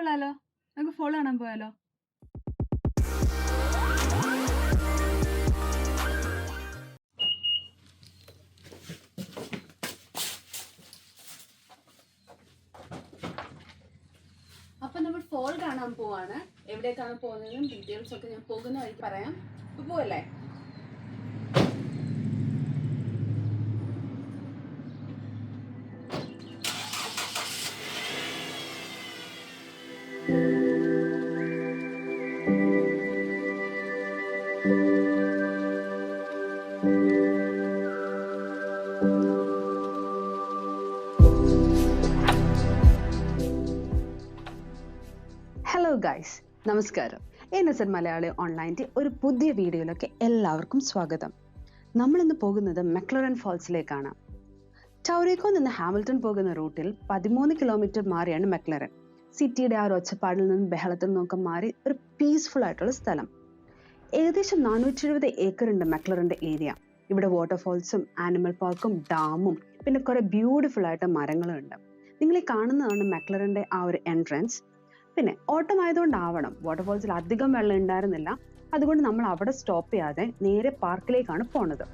കൊള്ളാലോ. നമുക്ക് ഫോൾ കാണാൻ പോയാലോ? അപ്പൊ നമ്മൾ ഫോൾ കാണാൻ പോവാണ്. എവിടേക്കാണ് പോകുന്നതെന്നും ഡീറ്റെയിൽസ് ഒക്കെ ഞാൻ പോകുന്ന വഴിക്ക് പറയാം. പോവല്ലേ? ഹലോ ഗൈസ്, നമസ്കാരം. NSN മലയാളി ഓൺലൈൻ്റെ ഒരു പുതിയ വീഡിയോയിലേക്ക് എല്ലാവർക്കും സ്വാഗതം. നമ്മളിന്ന് പോകുന്നത് മെക്ലറൻ ഫോൾസിലേക്കാണ്. ടൗറേക്കോ നിന്ന് ഹാമിൽട്ടൺ പോകുന്ന റൂട്ടിൽ 13 കിലോമീറ്റർ മാറിയാണ് മെക്ലറൻ. സിറ്റിയുടെ ആ ഒരു ഒച്ചപ്പാടിൽ നിന്നും ബഹളത്തിൽ നിന്നൊക്കെ മാറി ഒരു പീസ്ഫുൾ ആയിട്ടുള്ള സ്ഥലം. ഏകദേശം 470 ഏക്കർ ഉണ്ട് മെക്ലറന്റെ ഏരിയ. ഇവിടെ വാട്ടർഫോൾസും ആനിമൽ പാർക്കും ഡാമും പിന്നെ കുറെ ബ്യൂട്ടിഫുൾ ആയിട്ട് മരങ്ങളും ഉണ്ട്. നിങ്ങൾ ഈ കാണുന്നതാണ് മെക്ലറന്റെ ആ ഒരു എൻട്രൻസ്. പിന്നെ ഓട്ടം ആയതുകൊണ്ടാവണം വാട്ടർഫോൾസിൽ അധികം വെള്ളം ഉണ്ടായിരുന്നില്ല. അതുകൊണ്ട് നമ്മൾ അവിടെ സ്റ്റോപ്പ് ചെയ്യാതെ നേരെ പാർക്കിലേക്കാണ് പോണത്.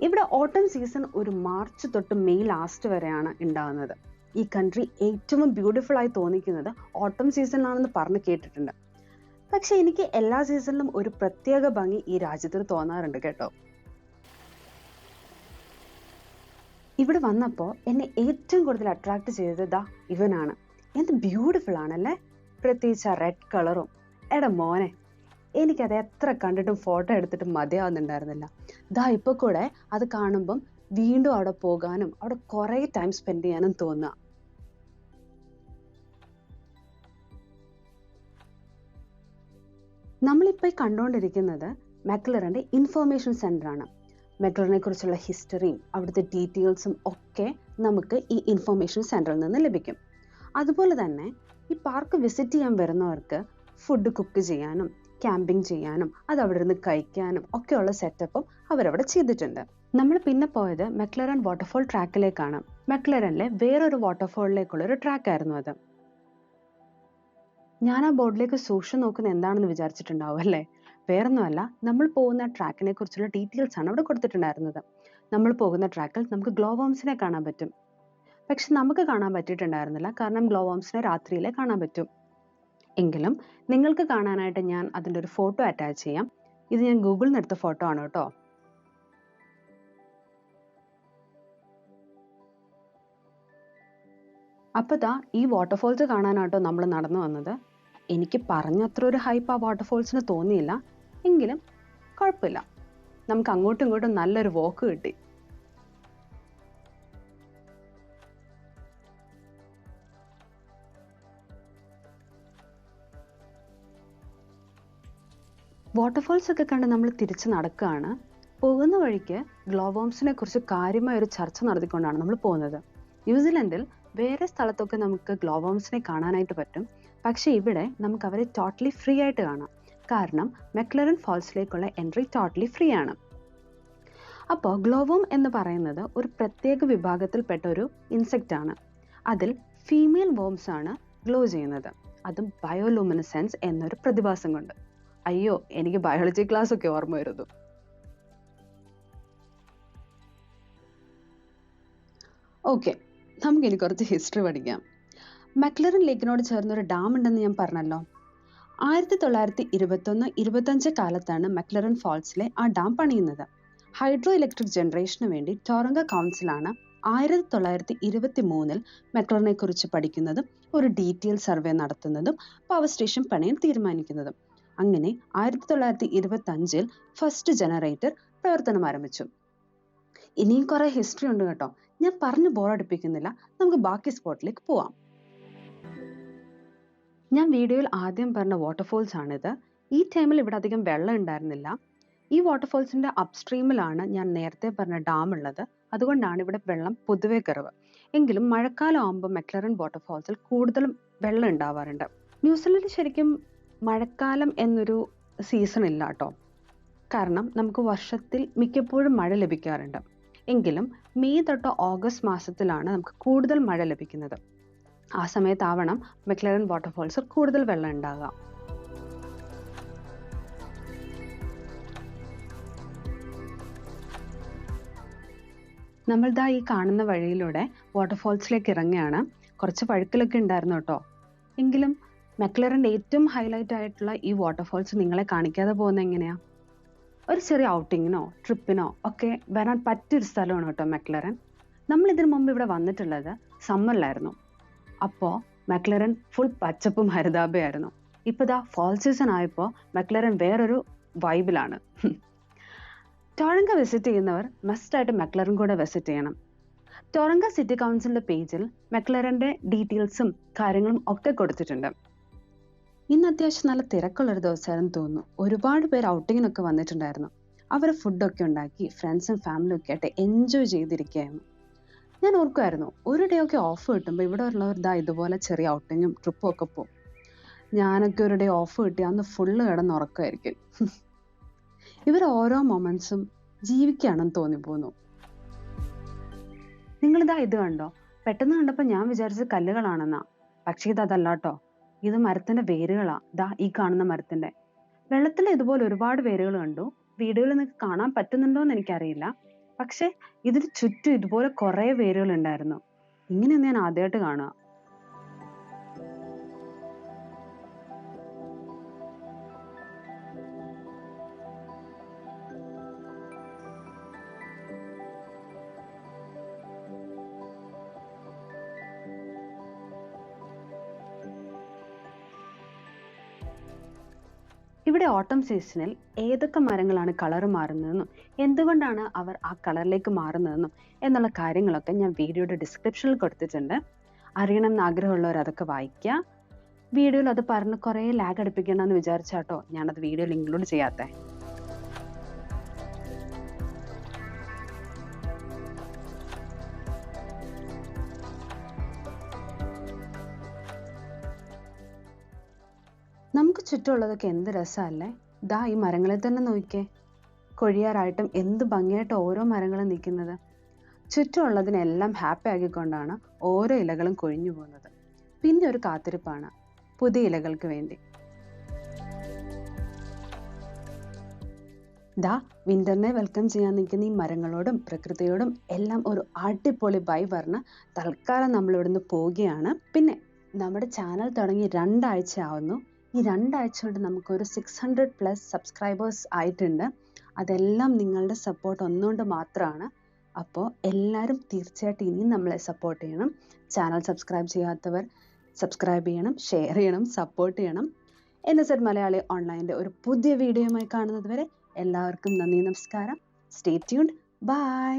ഇവിടെ ഓട്ടം സീസൺ ഒരു മാർച്ച് തൊട്ട് മെയ് ലാസ്റ്റ് വരെയാണ് ഉണ്ടാകുന്നത്. ഈ കൺട്രി ഏറ്റവും ബ്യൂട്ടിഫുൾ ആയി തോന്നിക്കുന്നത് ഓട്ടം സീസണിലാണെന്ന് പറഞ്ഞ് കേട്ടിട്ടുണ്ട്. പക്ഷെ എനിക്ക് എല്ലാ സീസണിലും ഒരു പ്രത്യേക ഭംഗി ഈ രാജ്യത്തിന് തോന്നാറുണ്ട് കേട്ടോ. ഇവിടെ വന്നപ്പോൾ എന്നെ ഏറ്റവും കൂടുതൽ അട്രാക്ട് ചെയ്തത് ഇവനാണ്. എന്ത് ബ്യൂട്ടിഫുൾ ആണല്ലേ, പ്രത്യേകിച്ച് ആ റെഡ് കളറും. എടാ മോനെ, എനിക്കത് എത്ര കണ്ടിട്ടും ഫോട്ടോ എടുത്തിട്ടും മതിയാവുന്നുണ്ടായിരുന്നില്ല. ഇപ്പൊ കൂടെ അത് കാണുമ്പം വീണ്ടും അവിടെ പോകാനും അവിടെ കുറെ ടൈം സ്പെൻഡ് ചെയ്യാനും തോന്നുക. നമ്മളിപ്പോൾ കണ്ടുകൊണ്ടിരിക്കുന്നത് മെക്ലറന്റെ ഇൻഫോർമേഷൻ സെന്റർ ആണ്. മെക്ലറിനെ കുറിച്ചുള്ള ഹിസ്റ്ററിയും അവിടുത്തെ ഡീറ്റെയിൽസും ഒക്കെ നമുക്ക് ഈ ഇൻഫോർമേഷൻ സെന്ററിൽ നിന്ന് ലഭിക്കും. അതുപോലെ തന്നെ ഈ പാർക്ക് വിസിറ്റ് ചെയ്യാൻ വരുന്നവർക്ക് ഫുഡ് കുക്ക് ചെയ്യാനും ക്യാമ്പിംഗ് ചെയ്യാനും അത് അവിടെ നിന്ന് കഴിക്കാനും ഒക്കെയുള്ള സെറ്റപ്പും അവരവിടെ ചെയ്തിട്ടുണ്ട്. നമ്മൾ പിന്നെ പോയത് മെക്ലറൻ വാട്ടർഫോൾ ട്രാക്കിലേക്കാണ്. മെക്ലറനിലെ വേറൊരു വാട്ടർഫോളിലേക്കുള്ള ഒരു ട്രാക്ക് ആയിരുന്നു അത്. ഞാൻ ആ ബോർഡിലേക്ക് സൂക്ഷിച്ചു നോക്കുന്ന എന്താണെന്ന് വിചാരിച്ചിട്ടുണ്ടാവും അല്ലേ? വേറൊന്നുമല്ല, നമ്മൾ പോകുന്ന ട്രാക്കിനെ കുറിച്ചുള്ള ഡീറ്റെയിൽസ് ആണ് അവിടെ കൊടുത്തിട്ടുണ്ടായിരുന്നത്. നമ്മൾ പോകുന്ന ട്രാക്കിൽ നമുക്ക് ഗ്ലോ വോംസിനെ കാണാൻ പറ്റും. പക്ഷെ നമുക്ക് കാണാൻ പറ്റിയിട്ടുണ്ടായിരുന്നില്ല, കാരണം ഗ്ലോ വോംസിനെ രാത്രിയിലെ കാണാൻ പറ്റും. എങ്കിലും നിങ്ങൾക്ക് കാണാനായിട്ട് ഞാൻ അതിൻ്റെ ഒരു ഫോട്ടോ അറ്റാച്ച് ചെയ്യാം. ഇത് ഞാൻ ഗൂഗിളിൽ നിന്ന് എടുത്ത ഫോട്ടോ ആണ് കേട്ടോ. അപ്പോൾ ഈ വാട്ടർഫോൾസ് കാണാനാട്ടോ നമ്മൾ നടന്നു വന്നത്. എനിക്ക് പറഞ്ഞത്ര ഒരു ഹൈപ്പ് ആ വാട്ടർഫോൾസിന് തോന്നിയില്ല. എങ്കിലും കുഴപ്പമില്ല, നമുക്ക് അങ്ങോട്ടും ഇങ്ങോട്ടും നല്ലൊരു വാക്ക് കിട്ടി. വാട്ടർഫോൾസ് ഒക്കെ കണ്ട് നമ്മൾ തിരിച്ച് നടക്കുകയാണ്. പോകുന്ന വഴിക്ക് ഗ്ലോ വോംസിനെ കുറിച്ച് കാര്യമായ ഒരു ചർച്ച നടത്തിക്കൊണ്ടാണ് നമ്മൾ പോകുന്നത്. ന്യൂസിലൻഡിൽ വേറെ സ്ഥലത്തൊക്കെ നമുക്ക് ഗ്ലോ വോംസിനെ കാണാനായിട്ട് പറ്റും. പക്ഷെ ഇവിടെ നമുക്ക് അവരെ ടോട്ടലി ഫ്രീ ആയിട്ട് കാണാം. കാരണം മെക്ലറൻ ഫോൾസിലേക്കുള്ള എൻട്രി ടോട്ടലി ഫ്രീ ആണ്. അപ്പോൾ ഗ്ലോ വോം എന്ന് പറയുന്നത് ഒരു പ്രത്യേക വിഭാഗത്തിൽപ്പെട്ട ഒരു ഇൻസെക്റ്റ് ആണ്. അതിൽ ഫീമെയിൽ വോംസ് ആണ് ഗ്ലോ ചെയ്യുന്നത്, അതും ബയോലൂമിനസെൻസ് എന്നൊരു പ്രതിഭാസം കൊണ്ട്. അയ്യോ, എനിക്ക് ബയോളജി ക്ലാസ് ഒക്കെ ഓർമ്മ വരുന്നു. ഓക്കെ, നമുക്കിനി കുറച്ച് ഹിസ്റ്ററി പഠിക്കാം. മെക്ലറൻ ലേക്കിനോട് ചേർന്നൊരു ഡാം ഉണ്ടെന്ന് ഞാൻ പറഞ്ഞല്ലോ. 1921-25 കാലത്താണ് മെക്ലറൻ ഫോൾസിലെ ആ ഡാം പണിയുന്നത്. ഹൈഡ്രോ ഇലക്ട്രിക് ജനറേഷന് വേണ്ടി ടൊറന്റോ കൗൺസിലാണ് 1923 മെക്ലറനെ കുറിച്ച് പഠിക്കുന്നതും ഒരു ഡീറ്റെയിൽ സർവേ നടത്തുന്നതും പവർ സ്റ്റേഷൻ പണിയാൻ തീരുമാനിക്കുന്നതും. അങ്ങനെ 1925 ഫസ്റ്റ് ജനറേറ്റർ പ്രവർത്തനം ആരംഭിച്ചു. ഇനിയും കുറെ ഹിസ്റ്ററി ഉണ്ട് കേട്ടോ, ഞാൻ പറഞ്ഞു ബോറടിപ്പിക്കുന്നില്ല. നമുക്ക് ബാക്കി സ്പോട്ടിലേക്ക് പോവാം. ഞാൻ വീഡിയോയിൽ ആദ്യം പറഞ്ഞ വാട്ടർഫോൾസ് ആണിത്. ഈ ടൈമിൽ ഇവിടെ അധികം വെള്ളം ഉണ്ടായിരുന്നില്ല. ഈ വാട്ടർഫോൾസിന്റെ അപ്സ്ട്രീമിലാണ് ഞാൻ നേരത്തെ പറഞ്ഞ ഡാം ഉള്ളത്. അതുകൊണ്ടാണ് ഇവിടെ വെള്ളം പൊതുവെ കുറവ്. എങ്കിലും മഴക്കാലം ആകുമ്പോൾ മെക്ലറൻ വാട്ടർഫാൾസിൽ കൂടുതലും വെള്ളം ഉണ്ടാവാറുണ്ട്. ന്യൂസിലൻഡിൽ ശരിക്കും മഴക്കാലം എന്നൊരു സീസൺ ഇല്ല കേട്ടോ. കാരണം നമുക്ക് വർഷത്തിൽ മിക്കപ്പോഴും മഴ ലഭിക്കാറുണ്ട്. എങ്കിലും മെയ് തൊട്ട് ഓഗസ്റ്റ് മാസത്തിലാണ് നമുക്ക് കൂടുതൽ മഴ ലഭിക്കുന്നത്. ആ സമയത്താവണം മെക്ലറൻ വാട്ടർഫാൾസിൽ കൂടുതൽ വെള്ളം ഉണ്ടാകുക. നമ്മളിതാ ഈ കാണുന്ന വഴിയിലൂടെ വാട്ടർഫാൾസിലേക്ക് ഇറങ്ങുകയാണ്. കുറച്ച് വഴുക്കലൊക്കെ ഉണ്ടായിരുന്നു കേട്ടോ. എങ്കിലും മെക്ലറൻ്റെ ഏറ്റവും ഹൈലൈറ്റ് ആയിട്ടുള്ള ഈ വാട്ടർഫാൾസ് നിങ്ങളെ കാണിക്കാതെ പോകുന്നത് എങ്ങനെയാ? ഒരു ചെറിയ ഔട്ടിങ്ങിനോ ട്രിപ്പിനോ ഒക്കെ വരാൻ പറ്റിയൊരു സ്ഥലമാണ് കേട്ടോ മെക്ലറൻ. നമ്മൾ ഇതിനു മുമ്പ് ഇവിടെ വന്നിട്ടുള്ളത് സമ്മറിലായിരുന്നു. അപ്പോൾ മെക്ലറൻ ഫുൾ പച്ചപ്പും ഹരിതാഭയായിരുന്നു. ഇപ്പോൾ ഇതാ ഫോൾ സീസൺ ആയപ്പോൾ മെക്ലറൻ വേറൊരു വൈബിലാണ്. ടൊറൻഗോ വിസിറ്റ് ചെയ്യുന്നവർ മസ്റ്റായിട്ട് മെക്ലറൻ കൂടെ വിസിറ്റ് ചെയ്യണം. ടൊറൻഗോ സിറ്റി കൗൺസിലിൻ്റെ പേജിൽ മെക്ലറൻ്റെ ഡീറ്റെയിൽസും കാര്യങ്ങളും ഒക്കെ കൊടുത്തിട്ടുണ്ട്. ഇന്ന് അത്യാവശ്യം നല്ല തിരക്കുള്ളൊരു ദിവസമായിരുന്നു തോന്നുന്നു. ഒരുപാട് പേര് ഔട്ടിങ്ങിനൊക്കെ വന്നിട്ടുണ്ടായിരുന്നു. അവർ ഫുഡൊക്കെ ഉണ്ടാക്കി ഫ്രണ്ട്സും ഫാമിലിയും ഒക്കെ ആയിട്ട് എൻജോയ് ചെയ്തിരിക്കുകയായിരുന്നു. ഞാൻ ഓർക്കുമായിരുന്നു ഒരു ഡേ ഒക്കെ ഓഫ് കിട്ടുമ്പോൾ ഇവിടെ ഉള്ളവർ ഇതുപോലെ ചെറിയ ഔട്ടിങ്ങും ട്രിപ്പും ഒക്കെ പോകും. ഞാനൊക്കെ ഒരു ഡേ ഓഫ് കിട്ടി അന്ന് ഫുള്ള് കിടന്നുറക്കമായിരിക്കും. ഇവർ ഓരോ മൊമെന്റ്സും ജീവിക്കുകയാണെന്ന് തോന്നിപ്പോന്നു. ഇത് കണ്ടോ? പെട്ടെന്ന് കണ്ടപ്പോൾ ഞാൻ വിചാരിച്ചത് കല്ലുകളാണെന്നാ. പക്ഷേ അതല്ല കേട്ടോ. ഇത് മരത്തിന്റെ വേരുകളാ. ഈ കാണുന്ന മരത്തിന്റെ. വെള്ളത്തിൽ ഇതുപോലെ ഒരുപാട് വേരുകൾ കണ്ടു. വീഡിയോയിൽ നിങ്ങൾക്ക് കാണാൻ പറ്റുന്നുണ്ടോ എന്ന് എനിക്കറിയില്ല. പക്ഷെ ഇതിന് ചുറ്റും ഇതുപോലെ കുറെ വേരുകൾ ഉണ്ടായിരുന്നു. ഇങ്ങനെയൊന്നും ഞാൻ ആദ്യമായിട്ട് കാണുക. ഇവിടെ ഓട്ടം സീസണിൽ ഏതൊക്കെ മരങ്ങളാണ് കളർ മാറുന്നതെന്നും എന്തുകൊണ്ടാണ് അവർ ആ കളറിലേക്ക് മാറുന്നതെന്നും എന്നുള്ള കാര്യങ്ങളൊക്കെ ഞാൻ വീഡിയോയുടെ ഡിസ്ക്രിപ്ഷനിൽ കൊടുത്തിട്ടുണ്ട്. അറിയണം എന്ന് ആഗ്രഹമുള്ളവർ അതൊക്കെ വായിക്കുക. വീഡിയോയിൽ അത് പറഞ്ഞ് കുറേ ലാഗ് അടുപ്പിക്കണമെന്ന് വിചാരിച്ചാട്ടോ ഞാനത് വീഡിയോയിൽ ഇൻക്ലൂഡ് ചെയ്യാത്തേ. നമുക്ക് ചുറ്റുമുള്ളതൊക്കെ എന്ത് രസമല്ലേ? ഈ മരങ്ങളെ തന്നെ നോക്കിക്കേ. കൊഴിയാറായിട്ടും എന്ത് ഭംഗിയായിട്ട് ഓരോ മരങ്ങളും നിൽക്കുന്നത്. ചുറ്റുമുള്ളതിനെല്ലാം ഹാപ്പി ആക്കിക്കൊണ്ടാണ് ഓരോ ഇലകളും കൊഴിഞ്ഞു പോകുന്നത്. പിന്നെ ഒരു കാത്തിരിപ്പാണ് പുതിയ ഇലകൾക്ക് വേണ്ടി. വിന്ററിനെ വെൽക്കം ചെയ്യാൻ നിൽക്കുന്ന ഈ മരങ്ങളോടും പ്രകൃതിയോടും എല്ലാം ഒരു അടിപൊളി ബൈ പറഞ്ഞ് തൽക്കാലം നമ്മൾ ഇവിടുന്ന് പോവുകയാണ്. പിന്നെ നമ്മുടെ ചാനൽ തുടങ്ങി 2 ആഴ്ച ആവുന്നു. ഈ 2 ആഴ്ച കൊണ്ട് നമുക്കൊരു 600+ സബ്സ്ക്രൈബേഴ്സ് ആയിട്ടുണ്ട്. അതെല്ലാം നിങ്ങളുടെ സപ്പോർട്ട് ഒന്നുകൊണ്ട് മാത്രമാണ്. അപ്പോൾ എല്ലാവരും തീർച്ചയായിട്ടും ഇനിയും നമ്മളെ സപ്പോർട്ട് ചെയ്യണം. ചാനൽ സബ്സ്ക്രൈബ് ചെയ്യാത്തവർ സബ്സ്ക്രൈബ് ചെയ്യണം, ഷെയർ ചെയ്യണം, സപ്പോർട്ട് ചെയ്യണം. NZ മലയാളി ഓൺലൈൻ്റെ ഒരു പുതിയ വീഡിയോയുമായി കാണുന്നത് വരെ എല്ലാവർക്കും നന്ദി, നമസ്കാരം. Stay tuned. ബൈ.